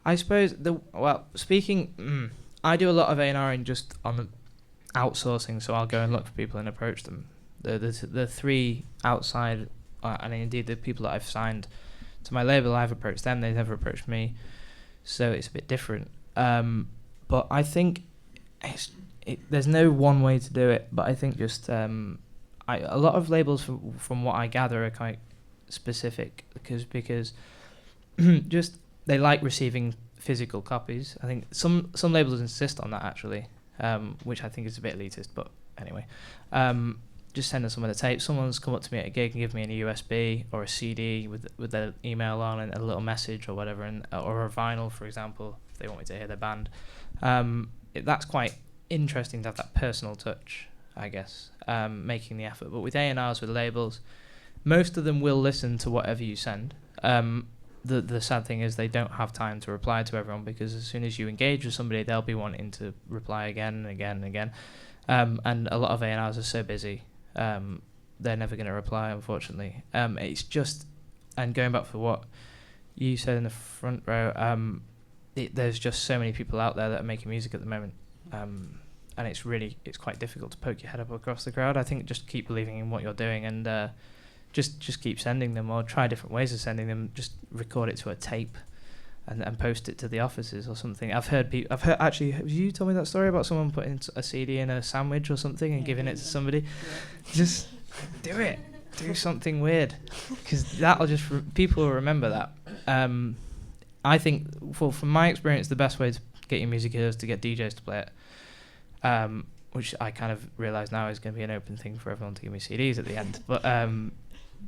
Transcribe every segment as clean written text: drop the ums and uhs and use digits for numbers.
I suppose I do a lot of A&Ring just on the outsourcing, so I'll go and look for people and approach them. The three outside, and indeed the people that I've signed to my label, I've approached them, they've never approached me, so it's a bit different. But I think there's no one way to do it, but I think just a lot of labels from what I gather are quite specific because just they like receiving physical copies. I think some labels insist on that actually, which I think is a bit elitist, but anyway. Just send us some of the tape. Someone's come up to me at a gig and give me a USB or a CD with their email on and a little message or whatever, or a vinyl, for example, if they want me to hear their band. That's quite interesting to have that personal touch, I guess, making the effort. But with A&Rs, with labels, most of them will listen to whatever you send. The sad thing is they don't have time to reply to everyone, because as soon as you engage with somebody, they'll be wanting to reply again and again and again. And a lot of A&Rs are so busy, they're never going to reply, unfortunately. It's just, and going back for what you said in the front row, there's just so many people out there that are making music at the moment, and it's quite difficult to poke your head up across the crowd. I think just keep believing in what you're doing, and just keep sending them, or try different ways of sending them. Just record it to a tape and post it to the offices or something. I've heard actually, have you told me that story about someone putting a CD in a sandwich or something and giving it to somebody? Yeah. Just do it. Do something weird, because that'll just people will remember that. I think, from my experience, the best way to get your music is to get DJs to play it, which I kind of realise now is going to be an open thing for everyone to give me CDs at the end. But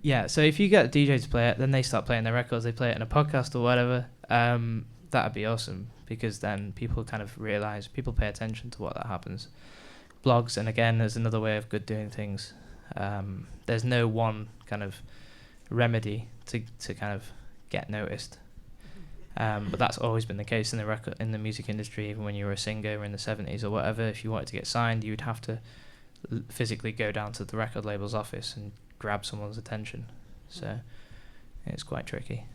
yeah, so if you get a DJ to play it, then they start playing their records, they play it in a podcast or whatever, that'd be awesome, because then people kind of realise, people pay attention to what that happens. Blogs, and again, there's another way of doing things. There's no one kind of remedy to kind of get noticed. But that's always been the case in the music industry. Even when you were a singer in the 70s or whatever, if you wanted to get signed, you'd have to physically go down to the record label's office and grab someone's attention. So it's quite tricky.